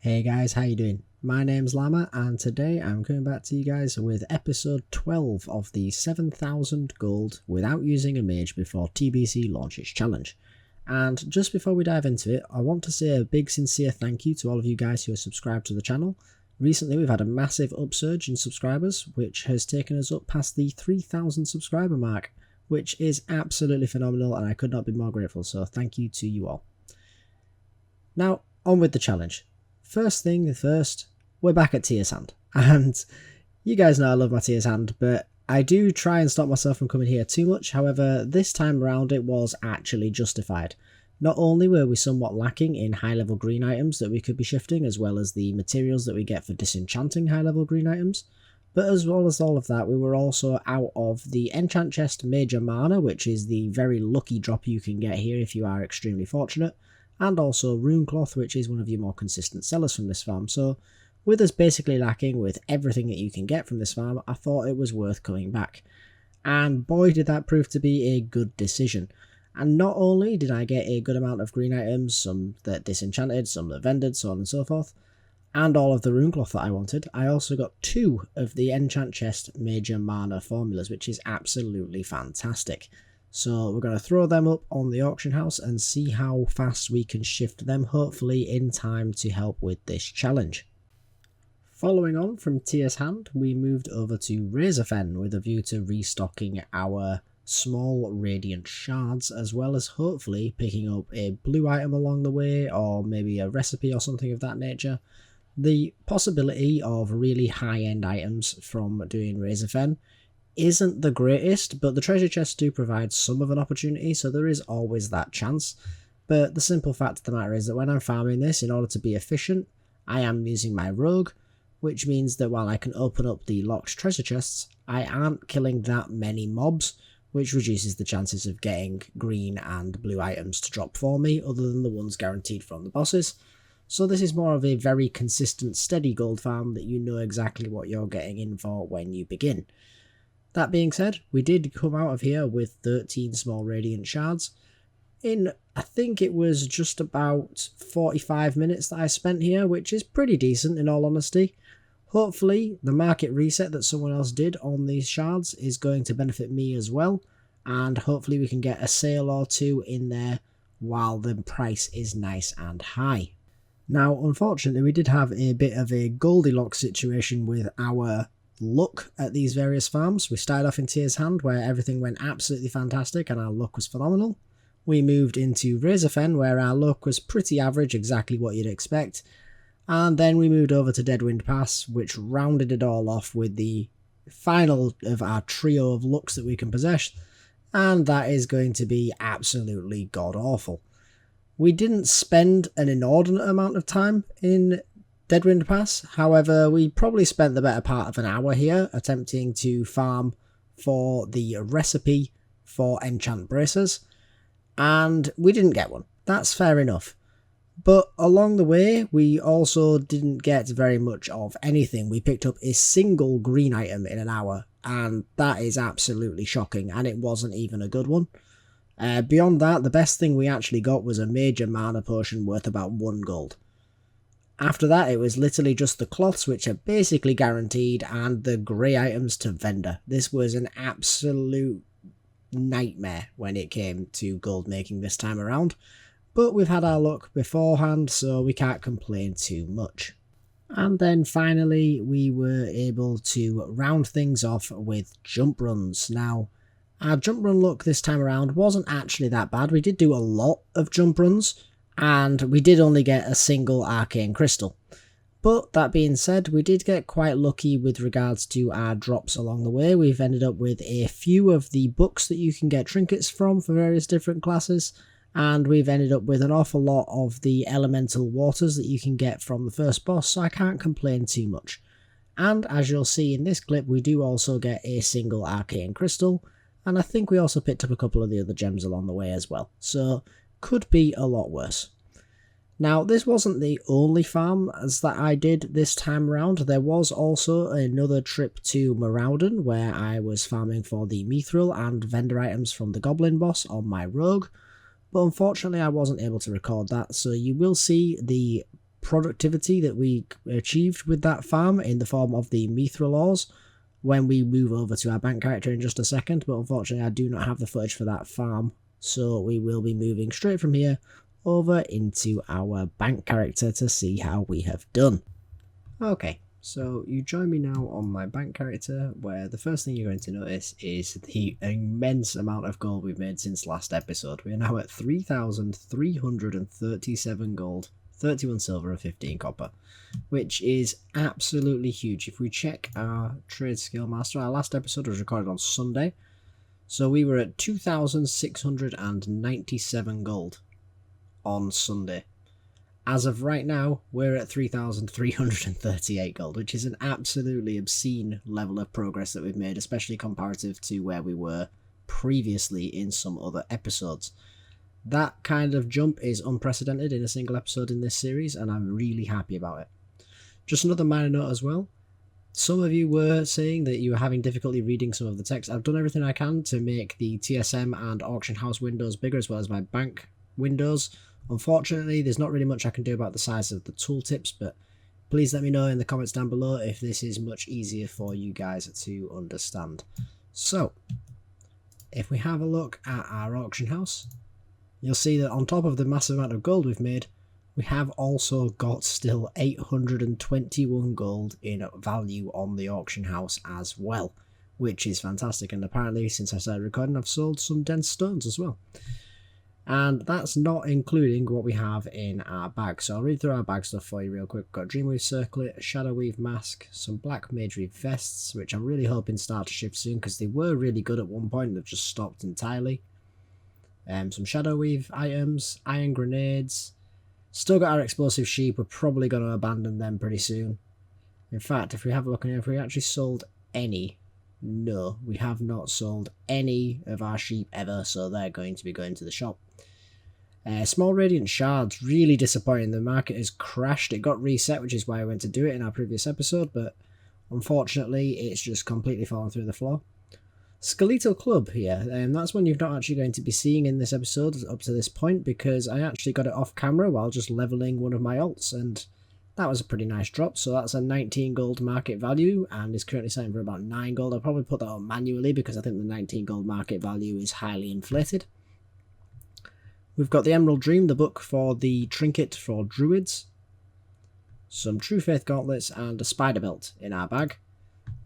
Hey guys, how you doing? My name's Llama and today I'm coming back to you guys with episode 12 of the 7,000 gold without using a mage before TBC launches challenge. And just before we dive into it, I want to say a big sincere thank you to all of you guys who are subscribed to the channel. Recently we've had a massive upsurge in subscribers, which has taken us up past the 3,000 subscriber mark, which is absolutely phenomenal and I could not be more grateful, so thank you to you all. Now, on with the challenge. First thing first, we're back at Tears Hand, and you guys know I love my Tears Hand, but I do try and stop myself from coming here too much. However, this time around it was actually justified. Not only were we somewhat lacking in high level green items that we could be shifting, as well as the materials that we get for disenchanting high level green items, but as well as all of that, we were also out of the enchant chest Major Mana, which is the very lucky drop you can get here if you are extremely fortunate, and also Rune Cloth, which is one of your more consistent sellers from this farm. So with us basically lacking with everything that you can get from this farm, I thought it was worth coming back. And boy did that prove to be a good decision. And not only did I get a good amount of green items, some that disenchanted, some that vended, so on and so forth, and all of the Rune Cloth that I wanted, I also got 2 of the enchant chest Major Mana formulas, which is absolutely fantastic. So we're going to throw them up on the auction house and see how fast we can shift them, hopefully in time to help with this challenge. Following on from Tears Hand, we moved over to Razorfen with a view to restocking our small radiant shards, as well as hopefully picking up a blue item along the way, or maybe a recipe or something of that nature. The possibility of really high-end items from doing Razorfen isn't the greatest, but the treasure chests do provide some of an opportunity, so there is always that chance. But the simple fact of the matter is that when I'm farming this, in order to be efficient, I am using my rogue, which means that while I can open up the locked treasure chests, I aren't killing that many mobs, which reduces the chances of getting green and blue items to drop for me, other than the ones guaranteed from the bosses. So this is more of a very consistent, steady gold farm that you know exactly what you're getting in for when you begin. That being said, we did come out of here with 13 small radiant shards. In, I think it was just about 45 minutes that I spent here, which is pretty decent in all honesty. Hopefully, the market reset that someone else did on these shards is going to benefit me as well, and hopefully we can get a sale or two in there while the price is nice and high. Now, unfortunately, we did have a bit of a Goldilocks situation with our luck at these various farms. We started off in Tears Hand, where everything went absolutely fantastic and our luck was phenomenal. We moved into Razorfen, where our luck was pretty average, exactly what you'd expect. And then we moved over to Deadwind Pass, which rounded it all off with the final of our trio of lucks that we can possess, and that is going to be absolutely god-awful. We didn't spend an inordinate amount of time in Deadwind Pass, however, we probably spent the better part of an hour here attempting to farm for the recipe for enchant bracers, and we didn't get one. That's fair enough. But along the way, we also didn't get very much of anything. We picked up a single green item in an hour, and that is absolutely shocking, and it wasn't even a good one. Beyond that, the best thing we actually got was a Major Mana potion worth about 1 gold. After that, it was literally just the cloths, which are basically guaranteed, and the grey items to vendor. This was an absolute nightmare when it came to gold making this time around, but we've had our luck beforehand, so we can't complain too much. And then finally, we were able to round things off with jump runs. Now, our jump run luck this time around wasn't actually that bad. We did do a lot of jump runs, and we did only get a single arcane crystal. But that being said, we did get quite lucky with regards to our drops along the way. We've ended up with a few of the books that you can get trinkets from for various different classes, and we've ended up with an awful lot of the elemental waters that you can get from the first boss, so I can't complain too much. And as you'll see in this clip, we do also get a single arcane crystal, and I think we also picked up a couple of the other gems along the way as well, so could be a lot worse. Now, this wasn't the only farm as that I did this time around. There was also another trip to Maraudon where I was farming for the mithril and vendor items from the goblin boss on my rogue, but unfortunately I wasn't able to record that, so you will see the productivity that we achieved with that farm in the form of the mithril ores when we move over to our bank character in just a second, but unfortunately I do not have the footage for that farm, so we will be moving straight from here over into our bank character to see how we have done. Okay, so you join me now on my bank character, where the first thing you're going to notice is the immense amount of gold we've made since last episode. We are now at 3,337 gold, 31 silver and 15 copper, which is absolutely huge. If we check our trade skill master, our last episode was recorded on Sunday, so we were at 2,697 gold on Sunday. As of right now, we're at 3,338 gold, which is an absolutely obscene level of progress that we've made, especially comparative to where we were previously in some other episodes. That kind of jump is unprecedented in a single episode in this series, and I'm really happy about it. Just another minor note as well. Some of you were saying that you were having difficulty reading some of the text. I've done everything I can to make the TSM and auction house windows bigger, as well as my bank windows. Unfortunately, there's not really much I can do about the size of the tooltips, but please let me know in the comments down below if this is much easier for you guys to understand. So, if we have a look at our auction house, you'll see that on top of the massive amount of gold we've made, we have also got still 821 gold in value on the auction house as well, which is fantastic. And apparently, since I started recording, I've sold some dense stones as well. And that's not including what we have in our bag. So I'll read through our bag stuff for you real quick. We've got Dreamweave Circlet, a Shadowweave Mask, some Black Mage Weave Vests, which I'm really hoping start to shift soon because they were really good at one point and they've just stopped entirely. Some Shadowweave items, Iron Grenades. Still got our Explosive Sheep. We're probably going to abandon them pretty soon. In fact, if we have a look at it, if we actually sold any... No, we have not sold any of our sheep ever, so they're going to be going to the shop. Small Radiant Shards, really disappointing. The market has crashed. It got reset, which is why I went to do it in our previous episode, but unfortunately it's just completely fallen through the floor. Skeletal Club here, that's one you're not actually going to be seeing in this episode up to this point, because I actually got it off camera while just leveling one of my alts, and that was a pretty nice drop. So that's a 19 gold market value and is currently selling for about 9 gold. I'll probably put that on manually because I think the 19 gold market value is highly inflated. We've got the Emerald Dream, the book for the trinket for druids, some True Faith gauntlets and a spider belt in our bag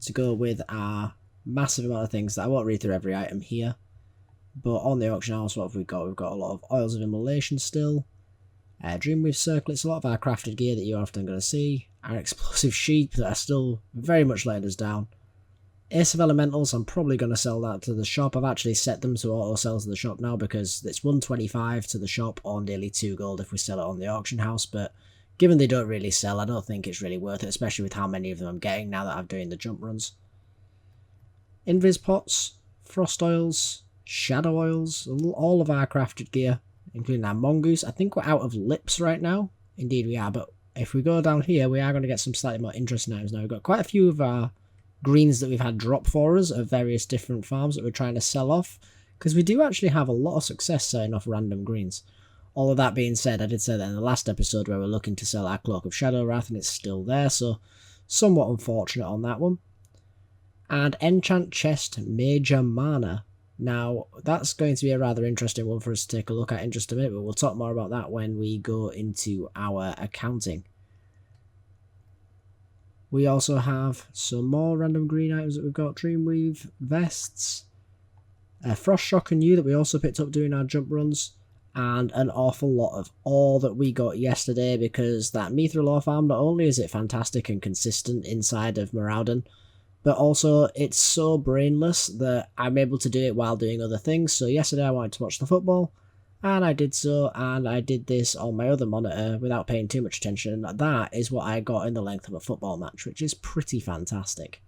to go with our massive amount of things that I won't read through every item here. But on the auction house, what have we got? We've got a lot of Oils of Immolation still. Dreamweave Circlets, a lot of our crafted gear that you're often going to see. Our Explosive Sheep that are still very much letting us down. Ace of Elementals, I'm probably going to sell that to the shop. I've actually set them to auto sell to the shop now because it's 125 to the shop or nearly 2 gold if we sell it on the auction house. But given they don't really sell, I don't think it's really worth it, especially with how many of them I'm getting now that I'm doing the jump runs. Invis Pots, Frost Oils, Shadow Oils, all of our crafted gear, including our Mongoose. I think we're out of lips right now. Indeed we are, but if we go down here, we are going to get some slightly more interesting items now. We've got quite a few of our greens that we've had drop for us of various different farms that we're trying to sell off, because we do actually have a lot of success selling off random greens. All of that being said, I did say that in the last episode where we're looking to sell our Cloak of Shadow Wrath, and it's still there, so somewhat unfortunate on that one. And Enchant Chest Major Mana. Now, that's going to be a rather interesting one for us to take a look at in just a minute, but we'll talk more about that when we go into our accounting. We also have some more random green items that we've got. Dreamweave Vests, Frost Shock and You that we also picked up doing our jump runs, and an awful lot of ore that we got yesterday, because that Mithril ore farm, not only is it fantastic and consistent inside of Maraudon, but also it's so brainless that I'm able to do it while doing other things. So yesterday I wanted to watch the football, and I did so, and I did this on my other monitor without paying too much attention. That is what I got in the length of a football match, which is pretty fantastic.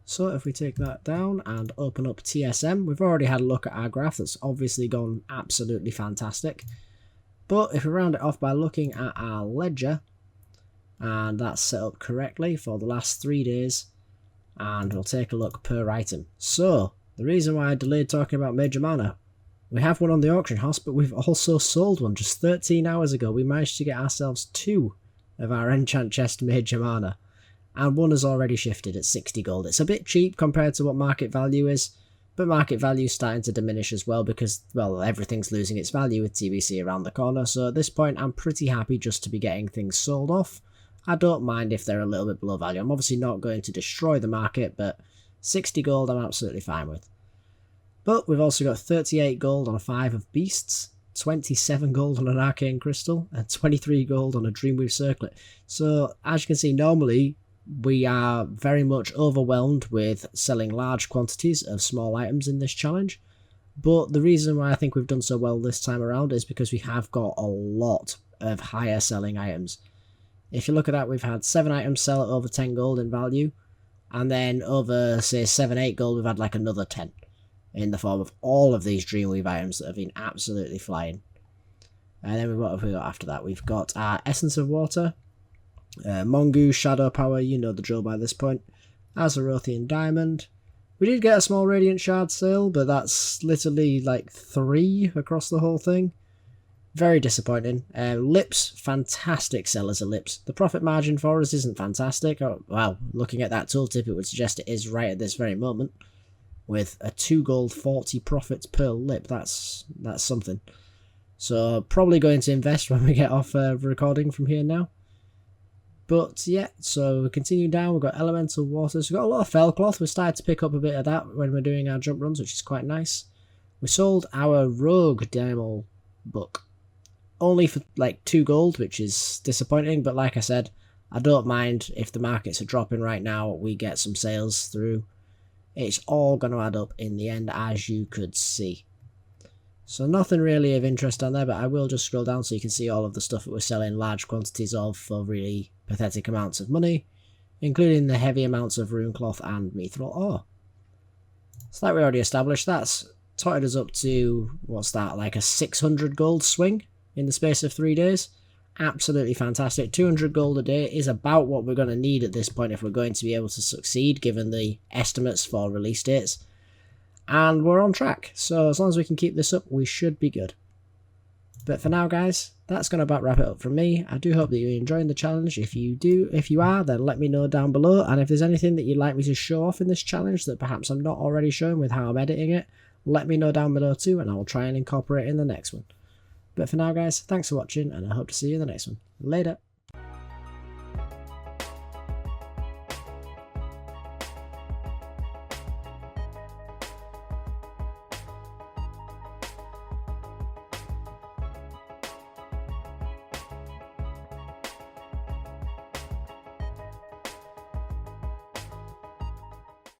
So if we take that down and open up TSM, we've already had a look at our graph that's obviously gone absolutely fantastic. But if we round it off by looking at our ledger, and that's set up correctly for the last 3 days, and we'll take a look per item. So the reason why I delayed talking about Major Mana We have one on the auction house, but we've also sold one just 13 hours ago. We managed to get ourselves 2 of our enchant chest Mage mana, and one has already shifted at 60 gold. It's a bit cheap compared to what market value is, but market value is starting to diminish as well because, well, everything's losing its value with TBC around the corner. So at this point, I'm pretty happy just to be getting things sold off. I don't mind if they're a little bit below value. I'm obviously not going to destroy the market, but 60 gold I'm absolutely fine with. But we've also got 38 gold on a 5 of beasts, 27 gold on an arcane crystal, and 23 gold on a dreamweave circlet. So as you can see, normally we are very much overwhelmed with selling large quantities of small items in this challenge. But the reason why I think we've done so well this time around is because we have got a lot of higher selling items. If you look at that, we've had 7 items sell at over 10 gold in value, and then over, say, 7-8 gold, we've had like another 10. In the form of all of these Dreamweave items that have been absolutely flying. And then what have we got after that? We've got our Essence of Water, Mongoose, Shadow Power, you know the drill by this point, Azerothian Diamond. We did get a small Radiant Shard sale, but that's literally like 3 across the whole thing. Very disappointing. Lips, fantastic sellers of lips. The profit margin for us isn't fantastic. Oh, well, looking at that tooltip, it would suggest it is right at this very moment. With a 2 gold 40 profits per lip, that's something. So probably going to invest when we get off recording from here now. But yeah, so we continue down. We've got elemental waters. We've got a lot of fell cloth. We started to pick up a bit of that when we're doing our jump runs, which is quite nice. We sold our rogue demo book only for like 2 gold, which is disappointing. But like I said, I don't mind if the markets are dropping right now. We get some sales through. It's all going to add up in the end, as you could see. So nothing really of interest on there, but I will just scroll down so you can see all of the stuff that we're selling large quantities of for really pathetic amounts of money, including the heavy amounts of rune cloth and mithril ore. So that we already established, that's totted us up to, what's that, like a 600 gold swing in the space of 3 days. Absolutely fantastic. 200 gold a day is about what we're going to need at this point if we're going to be able to succeed given the estimates for release dates. And we're on track, so as long as we can keep this up, we should be good. But for now, guys, that's going to about wrap it up from me. I do hope that you're enjoying the challenge. If you are, then let me know down below. And if there's anything that you'd like me to show off in this challenge that perhaps I'm not already showing with how I'm editing it, let me know down below too, and I will try and incorporate it in the next one. But for now, guys, thanks for watching, and I hope to see you in the next one. Later.